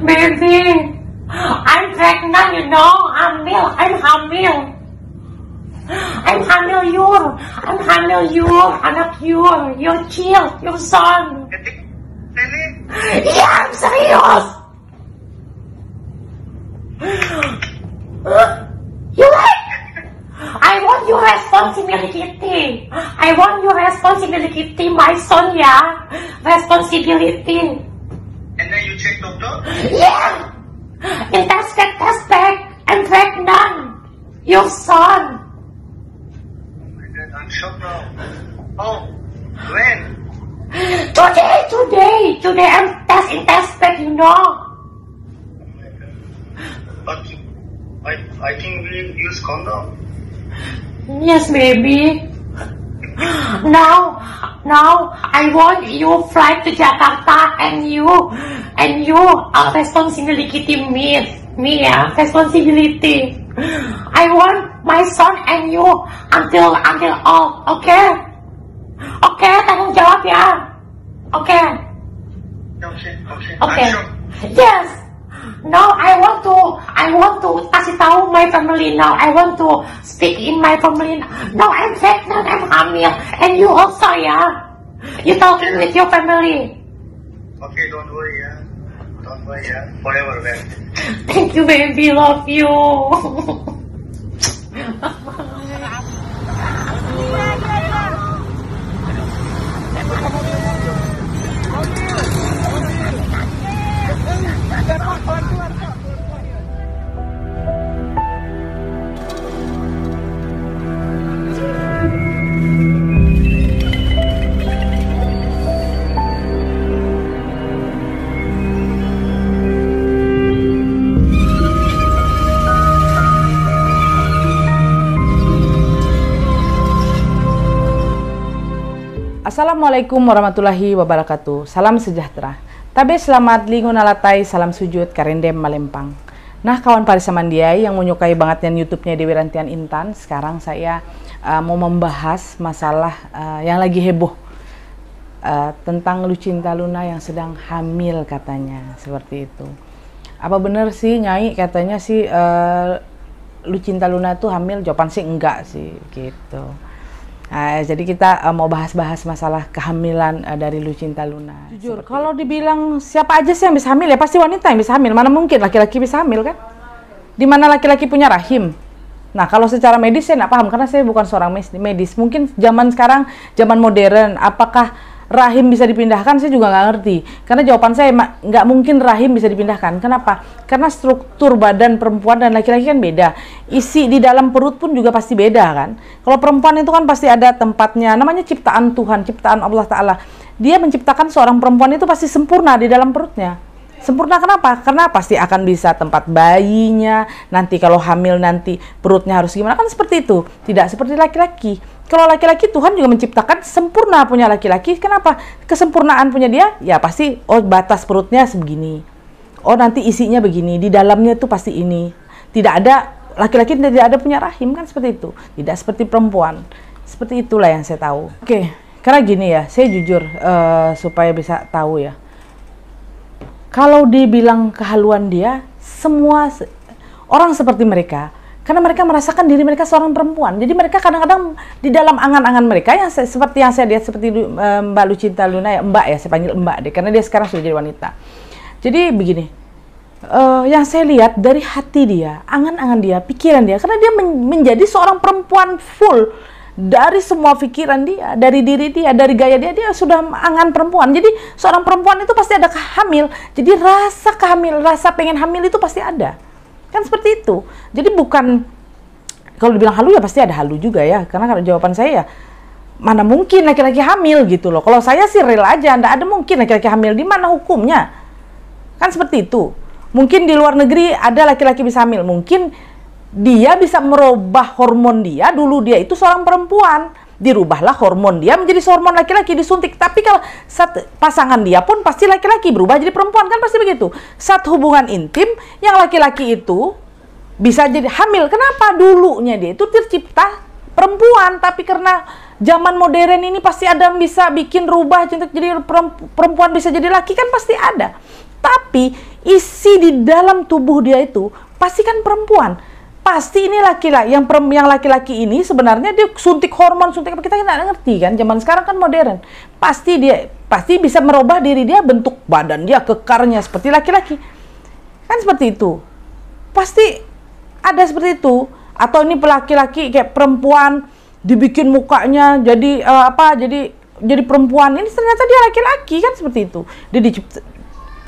Baby, I'm pregnant, you know. I'm hamil. I'm hamil you, anak you, your child, your son. Yeah, I'm serious. You like? I want your responsibility. I want your responsibility, my son, yeah. Responsibility. And then you check doctor? Yeah. In test back. I'm pregnant. Your son. I'm shocked now. Oh, when? Today I'm test back, you know. But I think we use condom. Yes, baby. Now I want you fly to Jakarta and you responsibility me, responsibility. I want my son and you until all, okay? Okay, tanggung jawab ya. Okay. Okay. Yes. Now I want to kasih tahu my family now. I want to speak in my family. Now I'm pregnant, I'm hamil, and you also, yeah. You talking with your family. Okay, don't worry, yeah. Don't worry, yeah. Forever, man. Thank you, baby. Love you. Assalamualaikum warahmatullahi wabarakatuh. Salam sejahtera. Tabe selamat lingun alatai, salam sujud karendem malempang. Nah, kawan parisamandiai yang menyukai banget yang YouTube-nya Dewi Rantian Intan, sekarang saya mau membahas masalah yang lagi heboh tentang Lucinta Luna yang sedang hamil katanya, seperti itu. Apa bener sih Nyai katanya sih Lucinta Luna tuh hamil? Jawaban sih enggak sih, gitu. Jadi kita mau bahas-bahas masalah kehamilan dari Lucinta Luna. Jujur, kalau dibilang siapa aja sih yang bisa hamil, ya pasti wanita yang bisa hamil. Mana mungkin laki-laki bisa hamil kan? Di mana laki-laki punya rahim? Nah, kalau secara medis saya nggak paham karena saya bukan seorang medis. Mungkin zaman sekarang, zaman modern, apakah rahim bisa dipindahkan? Saya juga nggak ngerti. Karena jawaban saya nggak mungkin rahim bisa dipindahkan. Kenapa? Karena struktur badan perempuan dan laki-laki kan beda. Isi di dalam perut pun juga pasti beda kan. Kalau perempuan itu kan pasti ada tempatnya. Namanya ciptaan Tuhan, ciptaan Allah Ta'ala. Dia menciptakan seorang perempuan itu pasti sempurna di dalam perutnya. Sempurna kenapa? Karena pasti akan bisa tempat bayinya. Nanti kalau hamil nanti perutnya harus gimana? Kan seperti itu. Tidak seperti laki-laki. Kalau laki-laki Tuhan juga menciptakan sempurna punya laki-laki. Kenapa? Kesempurnaan punya dia, ya pasti batas perutnya sebegini. Nanti isinya begini, di dalamnya tuh pasti ini. Tidak ada, laki-laki tidak ada punya rahim kan seperti itu. Tidak seperti perempuan. Seperti itulah yang saya tahu. Oke, karena gini ya, saya jujur supaya bisa tahu ya. Kalau dibilang kehaluan dia, semua orang seperti mereka, karena mereka merasakan diri mereka seorang perempuan. Jadi mereka kadang-kadang di dalam angan-angan mereka yang seperti yang saya lihat seperti Mbak Lucinta Luna ya, Mbak ya, saya panggil Mbak deh, karena dia sekarang sudah jadi wanita. Jadi begini, yang saya lihat dari hati dia, angan-angan dia, pikiran dia, karena dia menjadi seorang perempuan full dari semua pikiran dia, dari diri dia, dari gaya dia, dia sudah angan perempuan. Jadi seorang perempuan itu pasti ada hamil. Jadi rasa kehamilan, rasa pengen hamil itu pasti ada. Kan seperti itu. Jadi bukan, kalau dibilang halu ya pasti ada halu juga ya. Karena kalau jawaban saya ya, mana mungkin laki-laki hamil gitu loh. Kalau saya sih real aja, nggak ada mungkin laki-laki hamil. Di mana hukumnya? Kan seperti itu. Mungkin di luar negeri ada laki-laki bisa hamil. Mungkin dia bisa merubah hormon dia. Dulu dia itu seorang perempuan, dirubahlah hormon dia menjadi hormon laki-laki, disuntik. Tapi kalau saat pasangan dia pun pasti laki-laki berubah jadi perempuan, kan pasti begitu. Saat hubungan intim yang laki-laki itu bisa jadi hamil. Kenapa? Dulunya dia itu tercipta perempuan, tapi karena zaman modern ini pasti ada yang bisa bikin rubah untuk jadi perempuan bisa jadi laki, kan pasti ada. Tapi isi di dalam tubuh dia itu pasti kan perempuan. Pasti ini laki-laki, yang laki-laki ini sebenarnya dia suntik hormon, suntik apa, kita nggak ngerti kan. Zaman sekarang kan modern. Pasti bisa merubah diri dia, bentuk badan dia, kekarnya seperti laki-laki. Kan seperti itu. Pasti ada seperti itu. Atau ini laki-laki kayak perempuan dibikin mukanya jadi jadi perempuan. Ini ternyata dia laki-laki, kan seperti itu.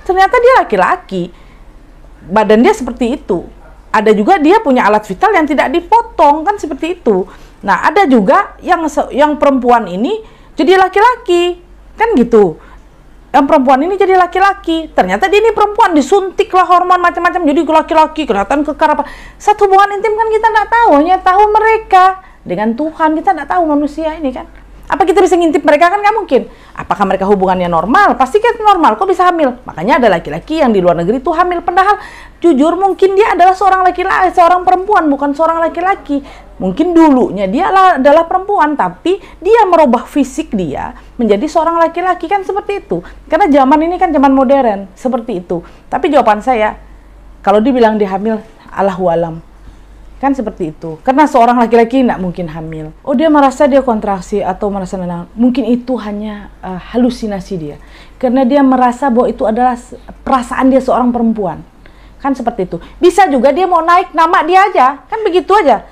Ternyata dia laki-laki. Badan dia seperti itu. Ada juga dia punya alat vital yang tidak dipotong, kan seperti itu. Nah, ada juga yang perempuan ini jadi laki-laki, kan gitu. Yang perempuan ini jadi laki-laki. Ternyata dia ini perempuan, disuntik lah hormon macam-macam jadi laki-laki, kelihatan kekar apa. Satu hubungan intim kan kita nggak tahu, hanya tahu mereka dengan Tuhan. Kita nggak tahu manusia ini kan. Apa kita bisa ngintip mereka? Kan nggak mungkin. Apakah mereka hubungannya normal? Pasti kan normal. Kok bisa hamil? Makanya ada laki-laki yang di luar negeri itu hamil. Padahal jujur mungkin dia adalah seorang laki-laki, seorang perempuan, bukan seorang laki-laki. Mungkin dulunya dia adalah perempuan, tapi dia merubah fisik dia menjadi seorang laki-laki, kan seperti itu. Karena zaman ini kan zaman modern, seperti itu. Tapi jawaban saya, kalau dibilang dia hamil, Allahu alam. Kan seperti itu. Karena seorang laki-laki tidak mungkin hamil. Oh, dia merasa dia kontraksi atau merasa nenang. Mungkin itu hanya halusinasi dia. Karena dia merasa bahwa itu adalah perasaan dia seorang perempuan. Kan seperti itu. Bisa juga dia mau naik nama dia aja. Kan begitu aja.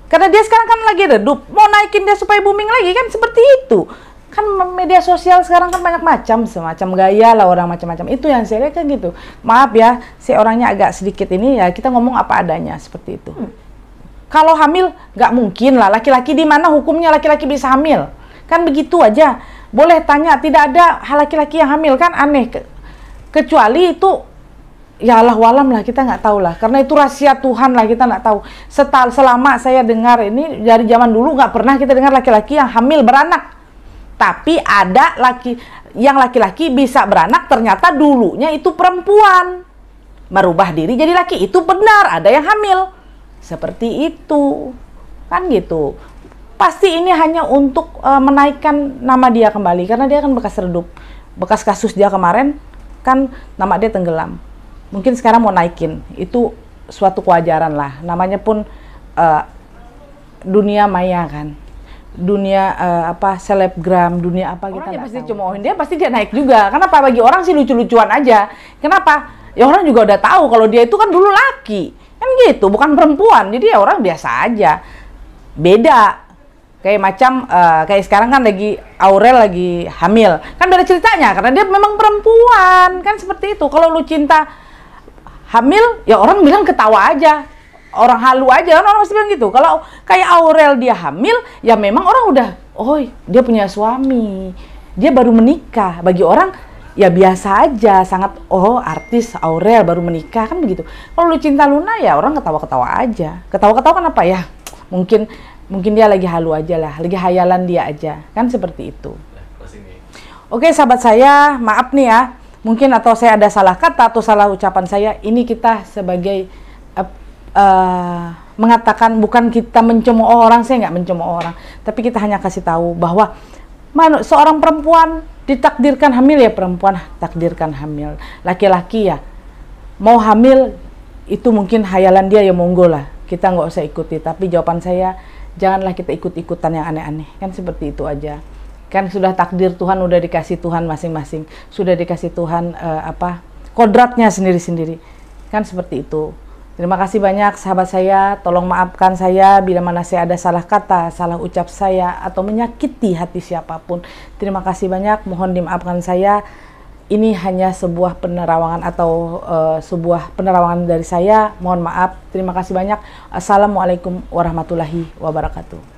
Karena dia sekarang kan lagi redup. Mau naikin dia supaya booming lagi. Kan seperti itu. Kan media sosial sekarang kan banyak macam, semacam gaya lah orang macam-macam. Itu yang saya lihat kan gitu. Maaf ya, si orangnya agak sedikit ini ya, kita ngomong apa adanya seperti itu. Kalau hamil nggak mungkin lah, laki-laki di mana hukumnya laki-laki bisa hamil? Kan begitu aja. Boleh tanya, tidak ada laki-laki yang hamil, kan aneh. Kecuali itu ya Allah walam lah, kita nggak tahu lah. Karena itu rahasia Tuhan lah, kita nggak tahu. Selama saya dengar ini dari zaman dulu nggak pernah kita dengar laki-laki yang hamil beranak. Tapi ada laki-laki bisa beranak, ternyata dulunya itu perempuan. Merubah diri jadi laki, itu benar, ada yang hamil. Seperti itu. Kan gitu. Pasti ini hanya untuk menaikkan nama dia kembali. Karena dia kan bekas redup. Bekas kasus dia kemarin, kan nama dia tenggelam. Mungkin sekarang mau naikin. Itu suatu kewajaran lah. Namanya pun dunia maya kan. Dunia selebgram, dunia apa kita nggak pasti cemoohin dia, pasti dia naik juga. Kenapa? Bagi orang sih lucu-lucuan aja. Kenapa? Ya orang juga udah tahu kalau dia itu kan dulu laki, kan gitu, bukan perempuan. Jadi ya orang biasa aja. Beda. Kayak macam kayak sekarang kan Aurel lagi hamil, kan beda ceritanya karena dia memang perempuan, kan seperti itu. Kalau lu cinta hamil, ya orang bilang ketawa aja. Orang halu aja, orang pasti bilang gitu. Kalau kayak Aurel dia hamil, ya memang orang udah, oh dia punya suami, dia baru menikah. Bagi orang ya biasa aja, sangat artis Aurel baru menikah, kan begitu. Kalau lu cinta Luna ya orang ketawa-ketawa aja. Ketawa-ketawa kenapa ya? Mungkin dia lagi halu aja lah, lagi hayalan dia aja, kan seperti itu. Oke sahabat saya, maaf nih ya, mungkin atau saya ada salah kata atau salah ucapan saya. Ini kita sebagai mengatakan, bukan kita mencemooh orang, saya nggak mencemooh orang, tapi kita hanya kasih tahu bahwa seorang perempuan ditakdirkan hamil, ya perempuan takdirkan hamil. Laki-laki ya mau hamil itu mungkin hayalan dia, ya monggo lah, kita nggak usah ikuti. Tapi jawaban saya, janganlah kita ikut-ikutan yang aneh-aneh, kan seperti itu aja. Kan sudah takdir Tuhan, udah dikasih Tuhan masing-masing, sudah dikasih Tuhan kodratnya sendiri-sendiri, kan seperti itu. Terima kasih banyak sahabat saya, tolong maafkan saya bila mana saya ada salah kata, salah ucap saya, atau menyakiti hati siapapun. Terima kasih banyak, mohon dimaafkan saya. Ini hanya sebuah penerawangan atau sebuah penerawangan dari saya, mohon maaf. Terima kasih banyak. Assalamualaikum warahmatullahi wabarakatuh.